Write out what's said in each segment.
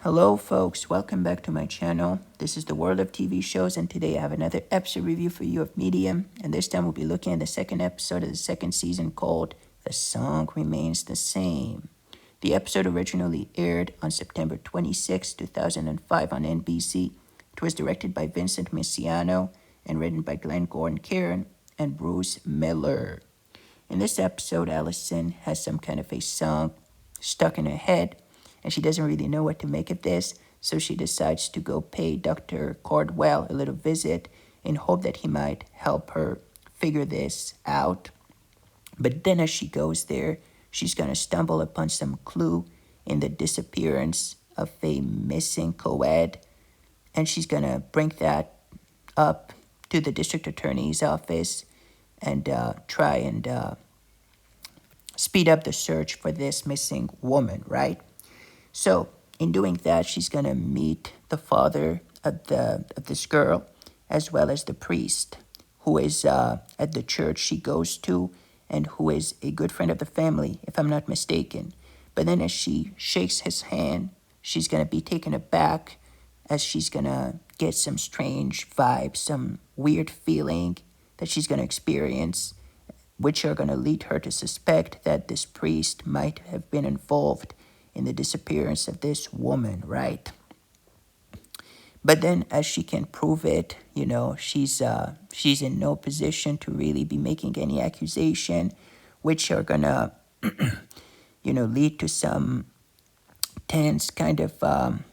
Hello, folks. Welcome back to my channel. This is the World of TV Shows, and today I have another episode review for you of Medium. And this time we'll be looking at the second episode of the second season called The Song Remains the Same. The episode originally aired on September 26, 2005 on NBC. It was directed by Vincent Misiano and written by Glenn Gordon Caron and Bruce Miller. In this episode, Allison has some kind of a song stuck in her head, and she doesn't really know what to make of this, so she decides to go pay Dr. Cardwell a little visit in hope that he might help her figure this out. But then as she goes there, she's going to stumble upon some clue in the disappearance of a missing co-ed, and she's going to bring that up to the district attorney's office and try and speed up the search for this missing woman, right? So in doing that, she's going to meet the father of this girl, as well as the priest, who is at the church she goes to, and who is a good friend of the family, if I'm not mistaken. But then as she shakes his hand, she's going to be taken aback, as she's going to get some strange vibes, some weird feeling that she's going to experience, which are going to lead her to suspect that this priest might have been involved in the disappearance of this woman, right? But then, as she can prove it, she's in no position to really be making any accusation, which are gonna, lead to some tense kind of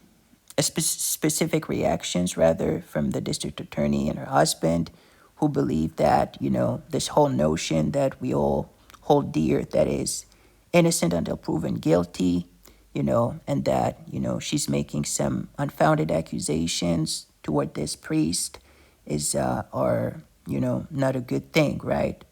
specific reactions, rather, from the district attorney and her husband, who believe that this whole notion that we all hold dear, that is innocent until proven guilty, and that, she's making some unfounded accusations toward this priest are not a good thing, right?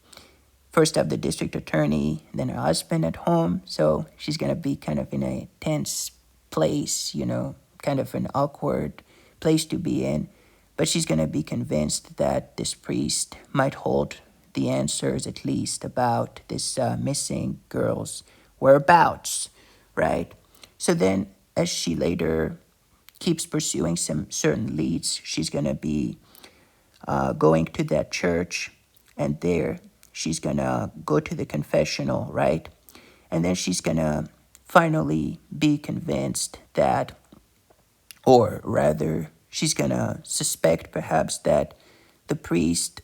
First up, the district attorney, then her husband at home. So she's going to be kind of in a tense place, kind of an awkward place to be in. But she's going to be convinced that this priest might hold the answers, at least, about this missing girl's whereabouts, right? So then, as she later keeps pursuing some certain leads, she's going to be going to that church, and there she's going to go to the confessional, right? And then she's going to finally be convinced that, or rather, she's going to suspect perhaps that the priest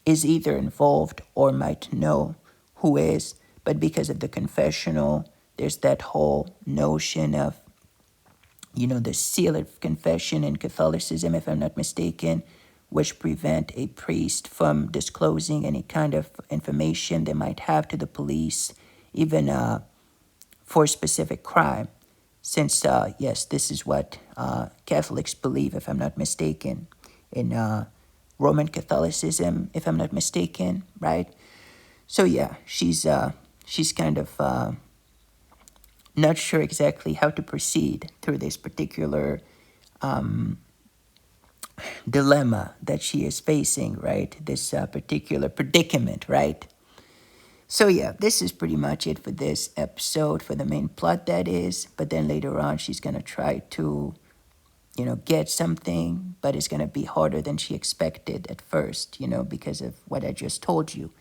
is either involved or might know who is, but because of the confessional, there's that whole notion of, the seal of confession in Catholicism, if I'm not mistaken, which prevent a priest from disclosing any kind of information they might have to the police, even for a specific crime. Since, yes, this is what Catholics believe, if I'm not mistaken, in Roman Catholicism, if I'm not mistaken, right? So yeah, she's kind of not sure exactly how to proceed through this particular dilemma that she is facing, right? This particular predicament, right? So yeah, this is pretty much it for this episode, for the main plot, that is. But then later on, she's going to try to, get something, but it's going to be harder than she expected at first, because of what I just told you.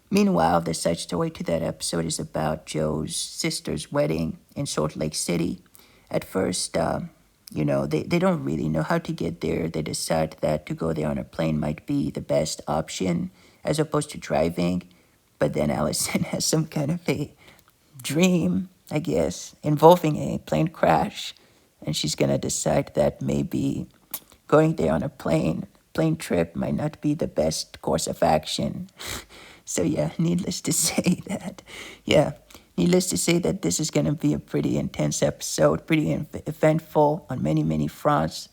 Meanwhile, the side story to that episode is about Joe's sister's wedding in Salt Lake City. At first, they don't really know how to get there. They decide that to go there on a plane might be the best option as opposed to driving. But then Allison has some kind of a dream, I guess, involving a plane crash. And she's going to decide that maybe going there on a plane trip might not be the best course of action. So yeah, needless to say that this is going to be a pretty intense episode, pretty eventful on many, many fronts.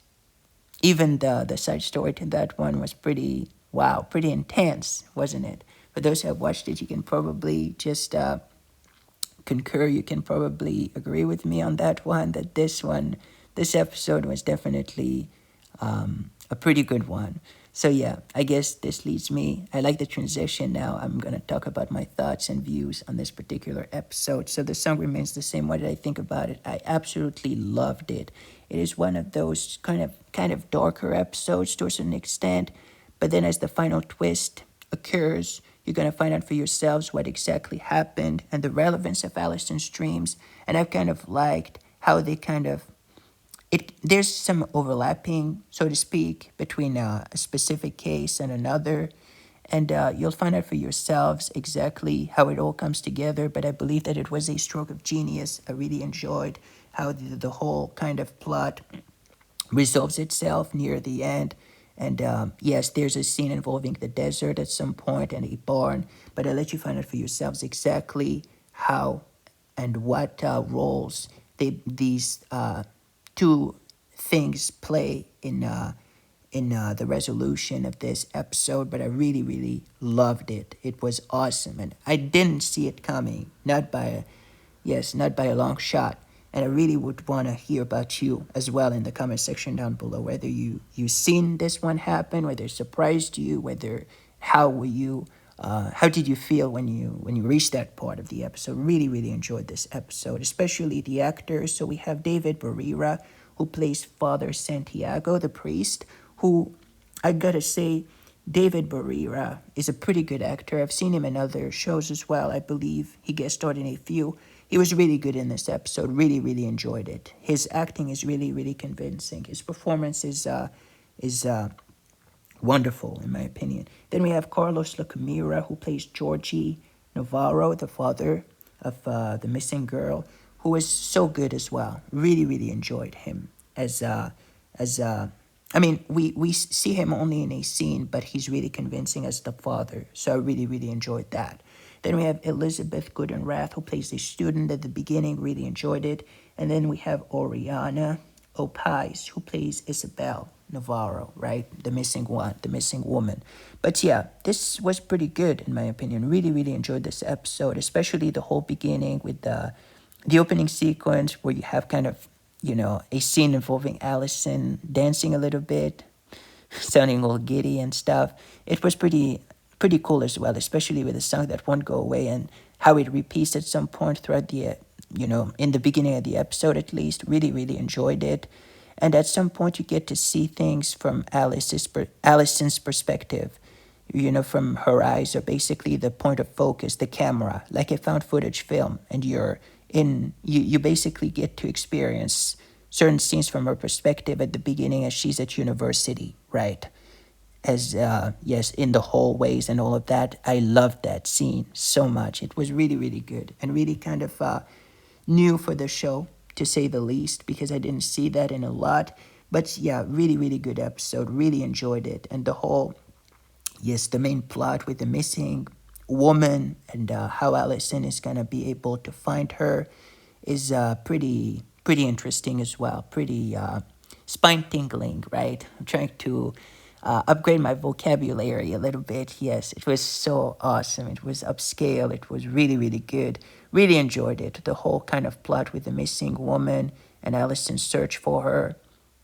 Even the side story to that one was pretty intense, wasn't it? For those who have watched it, you can probably just concur. You can probably agree with me on that one, that this episode was definitely a pretty good one. So yeah, I guess this leads me. I like the transition now. I'm gonna talk about my thoughts and views on this particular episode. So the song remains the same. What did I think about it? I absolutely loved it. It is one of those kind of darker episodes to a certain extent, but then as the final twist occurs, you're gonna find out for yourselves what exactly happened and the relevance of Allison's dreams. And I've kind of liked how they kind of there's some overlapping, so to speak, between a specific case and another, and you'll find out for yourselves exactly how it all comes together. But I believe that it was a stroke of genius. I really enjoyed how the whole kind of plot resolves itself near the end. And yes, there's a scene involving the desert at some point and a barn, but I'll let you find out for yourselves exactly how and what roles these two things play in the resolution of this episode. But I really, really loved it. It was awesome, and I didn't see it coming, not by a long shot. And I really would want to hear about you as well in the comment section down below, whether you seen this one happen, whether it surprised you, whether how were you how did you feel when you reached that part of the episode? Really, really enjoyed this episode, especially the actors. So we have David Barrera, who plays Father Santiago, the priest, who I gotta say, David Barrera is a pretty good actor. I've seen him in other shows as well. I believe he guest starred in a few. He was really good in this episode. Really, really enjoyed it. His acting is really, really convincing. His performance is wonderful, in my opinion. Then we have Carlos Lacamera, who plays Georgie Navarro, the father of the missing girl, who was so good as well. Really, really enjoyed him as. I mean, we see him only in a scene, but he's really convincing as the father. So I really, really enjoyed that. Then we have Elizabeth Goodenrath, who plays a student at the beginning. Really enjoyed it. And then we have Oriana Opais, who plays Isabel Navarro, right? The missing one, the missing woman. But yeah, this was pretty good in my opinion. Really, really enjoyed this episode, especially the whole beginning with the opening sequence where you have kind of, a scene involving Allison dancing a little bit, sounding all giddy and stuff. It was pretty cool as well, especially with a song that won't go away and how it repeats at some point throughout the in the beginning of the episode at least. Really, really enjoyed it. And at some point you get to see things from Allison's perspective, from her eyes, or basically the point of focus, the camera, like a found footage film, and you basically get to experience certain scenes from her perspective at the beginning as she's at university, right? As yes, in the hallways and all of that. I loved that scene so much. It was really, really good and really kind of new for the show, to say the least, because I didn't see that in a lot. But yeah, really, really good episode. Really enjoyed it. And the whole, yes, the main plot with the missing woman and how Allison is gonna be able to find her is pretty interesting as well. Pretty spine tingling, right? I'm trying to upgrade my vocabulary a little bit. Yes, it was so awesome. It was upscale. It was really, really good. Really enjoyed it. The whole kind of plot with the missing woman and Allison's search for her.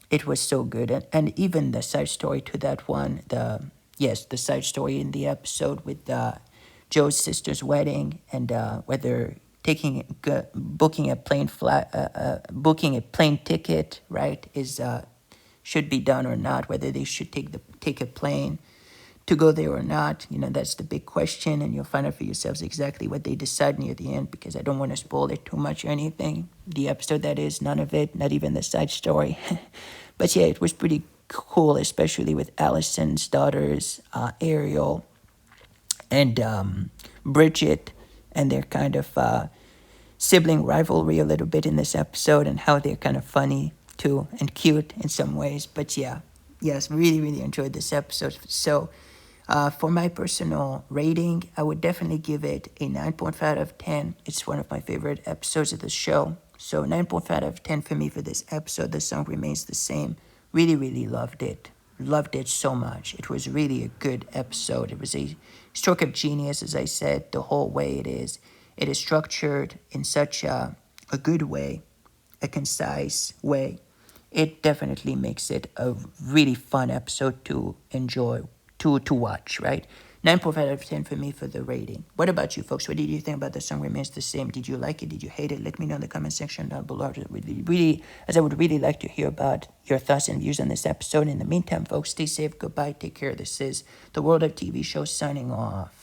It was so good. And even the side story to that one, the side story in the episode with Joe's sister's wedding and whether booking a booking a plane ticket, right, is should be done or not, whether they should take a plane to go there or not. That's the big question, and you'll find out for yourselves exactly what they decide near the end, because I don't want to spoil it too much or anything. The episode, that is, none of it, not even the side story. But yeah, it was pretty cool, especially with Allison's daughters, Ariel and Bridget, and their kind of sibling rivalry a little bit in this episode, and how they're kind of funny too and cute in some ways. But yeah, yes, really, really enjoyed this episode. So for my personal rating, I would definitely give it a 9.5 out of 10. It's one of my favorite episodes of the show. So 9.5 out of 10 for me for this episode. The song remains the same. Really, really loved it. Loved it so much. It was really a good episode. It was a stroke of genius, as I said, the whole way it is. It is structured in such a good way, a concise way, it definitely makes it a really fun episode to enjoy, to watch, right? 9.5 out of 10 for me for the rating. What about you, folks? What did you think about The Song Remains the Same? Did you like it? Did you hate it? Let me know in the comment section down below. I would really like to hear about your thoughts and views on this episode. In the meantime, folks, stay safe. Goodbye. Take care. This is the World of TV Show signing off.